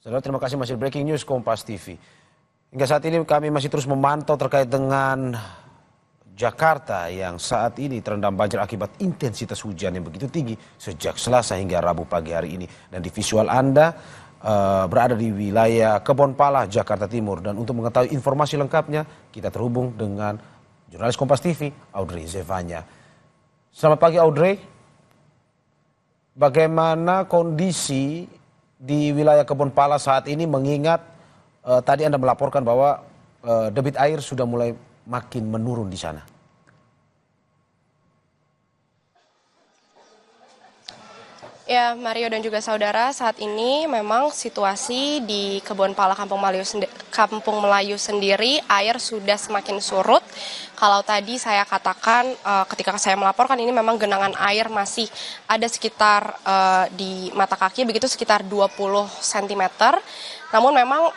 Saudara, terima kasih masih breaking news Kompas TV. Hingga saat ini kami masih terus memantau terkait dengan Jakarta yang saat ini terendam banjir akibat intensitas hujan yang begitu tinggi sejak Selasa hingga Rabu pagi hari ini. Dan di visual Anda berada di wilayah Kebonpala, Jakarta Timur. Dan untuk mengetahui informasi lengkapnya, kita terhubung dengan jurnalis Kompas TV, Audrey Zevanya. Selamat pagi Audrey. Bagaimana kondisi di wilayah Kebonpala saat ini mengingat tadi Anda melaporkan bahwa debit air sudah mulai makin menurun di sana? Ya, Mario dan juga saudara, saat ini memang situasi di Kebonpala Kampung Melayu sendiri air sudah semakin surut. Kalau tadi saya katakan ketika saya melaporkan ini memang genangan air masih ada sekitar di mata kaki begitu sekitar 20 cm. Namun memang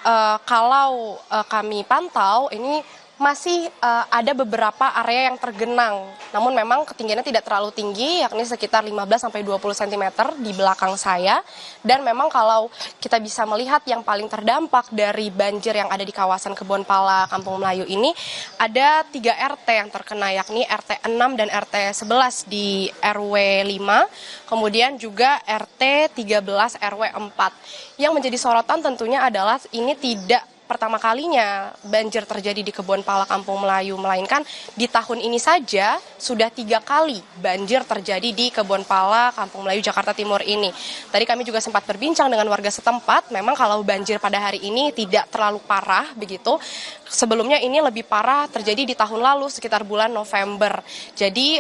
kalau kami pantau ini masih ada beberapa area yang tergenang, namun memang ketinggiannya tidak terlalu tinggi, yakni sekitar 15-20 cm di belakang saya. Dan memang kalau kita bisa melihat yang paling terdampak dari banjir yang ada di kawasan Kebonpala Kampung Melayu ini, ada 3 RT yang terkena, yakni RT 6 dan RT 11 di RW 5, kemudian juga RT 13 RW 4. Yang menjadi sorotan tentunya adalah ini tidak pertama kalinya banjir terjadi di Kebonpala Kampung Melayu, melainkan di tahun ini saja sudah 3 kali banjir terjadi di Kebonpala Kampung Melayu Jakarta Timur ini. Tadi kami juga sempat berbincang dengan warga setempat, memang kalau banjir pada hari ini tidak terlalu parah begitu. Sebelumnya ini lebih parah terjadi di tahun lalu sekitar bulan November. Jadi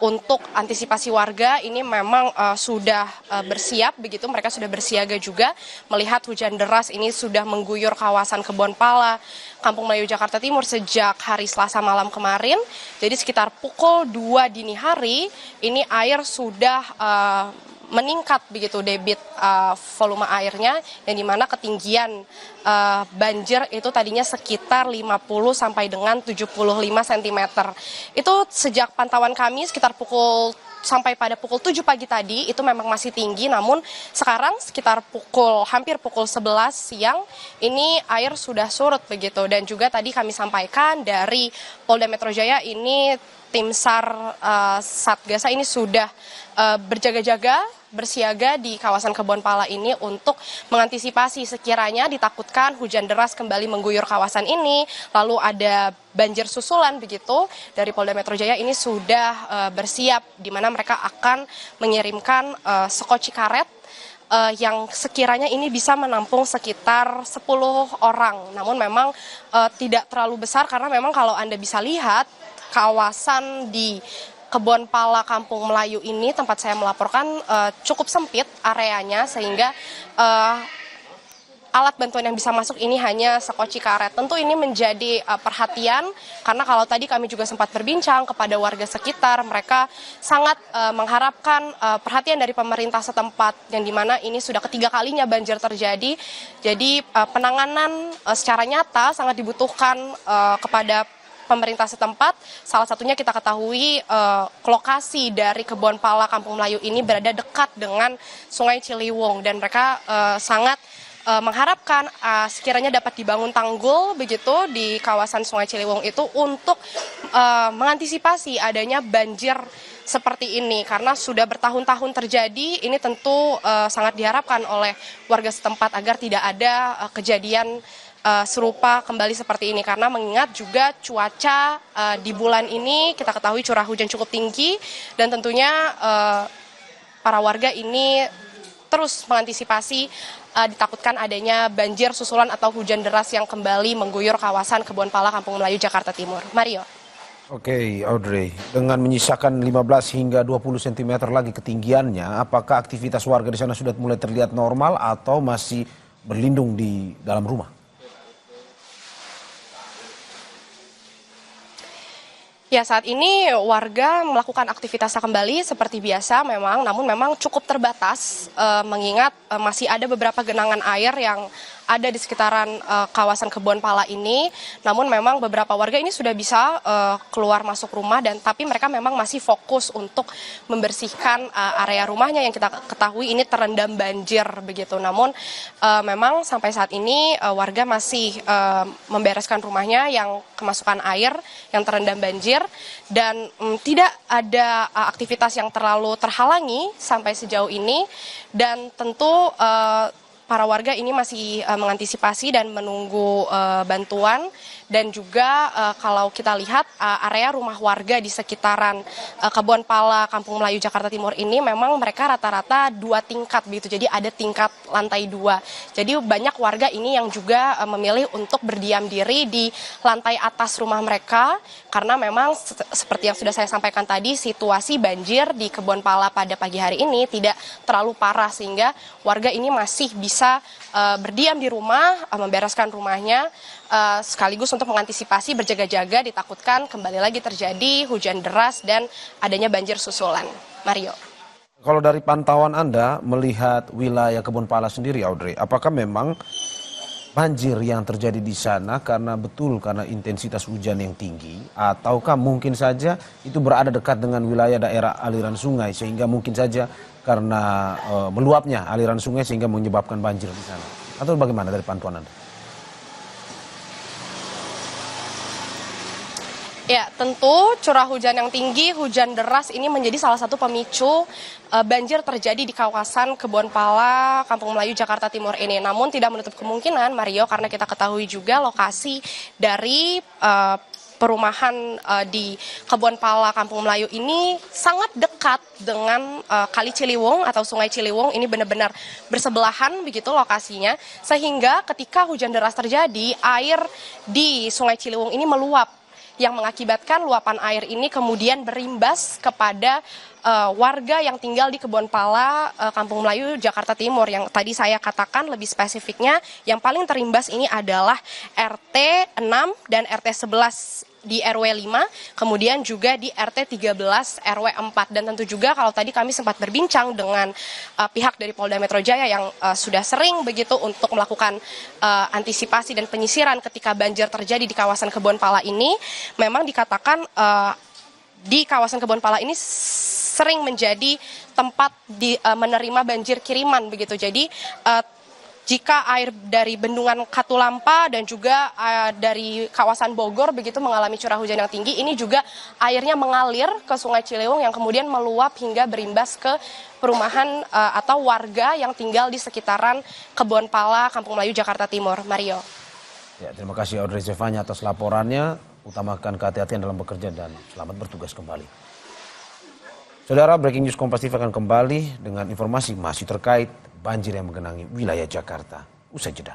untuk antisipasi warga ini memang sudah bersiap begitu, mereka sudah bersiaga juga melihat hujan deras ini sudah mengguyur kawasan Kebonpala Kampung Melayu Jakarta Timur sejak hari Selasa malam kemarin. Jadi sekitar pukul 2 dini hari ini air sudah meningkat begitu debit volume airnya, yang dimana ketinggian banjir itu tadinya sekitar 50 sampai dengan 75 cm. Itu sejak pantauan kami sekitar sampai pada pukul 7 pagi tadi itu memang masih tinggi, namun sekarang sekitar hampir pukul 11 siang ini air sudah surut begitu. Dan juga tadi kami sampaikan dari Polda Metro Jaya ini tim SAR Satgasa ini sudah berjaga-jaga, bersiaga di kawasan Kebonpala ini untuk mengantisipasi sekiranya ditakutkan hujan deras kembali mengguyur kawasan ini, lalu ada banjir susulan begitu. Dari Polda Metro Jaya ini sudah bersiap, di mana mereka akan mengirimkan sekoci karet yang sekiranya ini bisa menampung sekitar 10 orang. Namun memang tidak terlalu besar, karena memang kalau Anda bisa lihat kawasan di Kebonpala Kampung Melayu ini tempat saya melaporkan cukup sempit areanya, sehingga alat bantuan yang bisa masuk ini hanya sekoci karet. Tentu ini menjadi perhatian, karena kalau tadi kami juga sempat berbincang kepada warga sekitar, mereka sangat mengharapkan perhatian dari pemerintah setempat, yang dimana ini sudah ketiga kalinya banjir terjadi. Jadi penanganan secara nyata sangat dibutuhkan kepada pemerintah setempat. Salah satunya kita ketahui lokasi dari Kebonpala Kampung Melayu ini berada dekat dengan Sungai Ciliwung, dan mereka sangat mengharapkan sekiranya dapat dibangun tanggul begitu di kawasan Sungai Ciliwung itu untuk mengantisipasi adanya banjir seperti ini, karena sudah bertahun-tahun terjadi. Ini tentu sangat diharapkan oleh warga setempat agar tidak ada kejadian serupa kembali seperti ini, karena mengingat juga cuaca di bulan ini kita ketahui curah hujan cukup tinggi, dan tentunya para warga ini terus mengantisipasi ditakutkan adanya banjir susulan atau hujan deras yang kembali mengguyur kawasan Kebonpala Kampung Melayu Jakarta Timur. Mario. Oke, Audrey, dengan menyisakan 15 hingga 20 cm lagi ketinggiannya, apakah aktivitas warga di sana sudah mulai terlihat normal atau masih berlindung di dalam rumah? Ya, saat ini warga melakukan aktivitasnya kembali seperti biasa memang, namun memang cukup terbatas mengingat masih ada beberapa genangan air yang ada di sekitaran kawasan Kebon Pala ini. Namun memang beberapa warga ini sudah bisa keluar masuk rumah dan tapi mereka memang masih fokus untuk membersihkan area rumahnya yang kita ketahui ini terendam banjir begitu. Namun memang sampai saat ini warga masih membereskan rumahnya yang kemasukan air yang terendam banjir dan tidak ada aktivitas yang terlalu terhalangi sampai sejauh ini dan tentu para warga ini masih mengantisipasi dan menunggu bantuan dan juga kalau kita lihat area rumah warga di sekitaran Kebon Pala, Kampung Melayu, Jakarta Timur ini memang mereka rata-rata 2 tingkat begitu, jadi ada tingkat lantai 2. Jadi banyak warga ini yang juga memilih untuk berdiam diri di lantai atas rumah mereka karena memang seperti yang sudah saya sampaikan tadi situasi banjir di Kebon Pala pada pagi hari ini tidak terlalu parah sehingga warga ini masih bisa berdiam di rumah, membereskan rumahnya, sekaligus untuk mengantisipasi berjaga-jaga ditakutkan kembali lagi terjadi hujan deras dan adanya banjir susulan. Mario. Kalau dari pantauan Anda melihat wilayah Kebon Pala sendiri, Audrey, apakah memang banjir yang terjadi di sana karena intensitas hujan yang tinggi, ataukah mungkin saja itu berada dekat dengan wilayah daerah aliran sungai sehingga mungkin saja karena meluapnya aliran sungai sehingga menyebabkan banjir di sana? Atau bagaimana dari pantauan Anda? Ya, tentu curah hujan yang tinggi, hujan deras ini menjadi salah satu pemicu banjir terjadi di kawasan Kebon Pala, Kampung Melayu, Jakarta Timur ini. Namun tidak menutup kemungkinan, Mario, karena kita ketahui juga lokasi dari perumahan di Kebon Pala, Kampung Melayu ini sangat dekat dengan Kali Ciliwung atau Sungai Ciliwung. Ini benar-benar bersebelahan begitu lokasinya. Sehingga ketika hujan deras terjadi, air di Sungai Ciliwung ini meluap yang mengakibatkan luapan air ini kemudian berimbas kepada warga yang tinggal di Kebon Pala, Kampung Melayu, Jakarta Timur. Yang tadi saya katakan lebih spesifiknya, yang paling terimbas ini adalah RT 6 dan RT 11 di RW 5, kemudian juga di RT 13 RW 4. Dan tentu juga kalau tadi kami sempat berbincang dengan pihak dari Polda Metro Jaya yang sudah sering begitu untuk melakukan antisipasi dan penyisiran ketika banjir terjadi di kawasan Kebon Pala ini, memang dikatakan di kawasan Kebon Pala ini sering menjadi tempat menerima banjir kiriman begitu. Jadi jika air dari bendungan Katulampa dan juga dari kawasan Bogor begitu mengalami curah hujan yang tinggi, ini juga airnya mengalir ke Sungai Ciliwung yang kemudian meluap hingga berimbas ke perumahan atau warga yang tinggal di sekitaran Kebon Pala, Kampung Melayu, Jakarta Timur. Mario. Ya, terima kasih Audrey Zevanya atas laporannya. Utamakan kehati-hatian dalam bekerja dan selamat bertugas kembali. Saudara, Breaking News Kompas TV akan kembali dengan informasi masih terkait banjir yang menggenangi wilayah Jakarta. Usai jeda.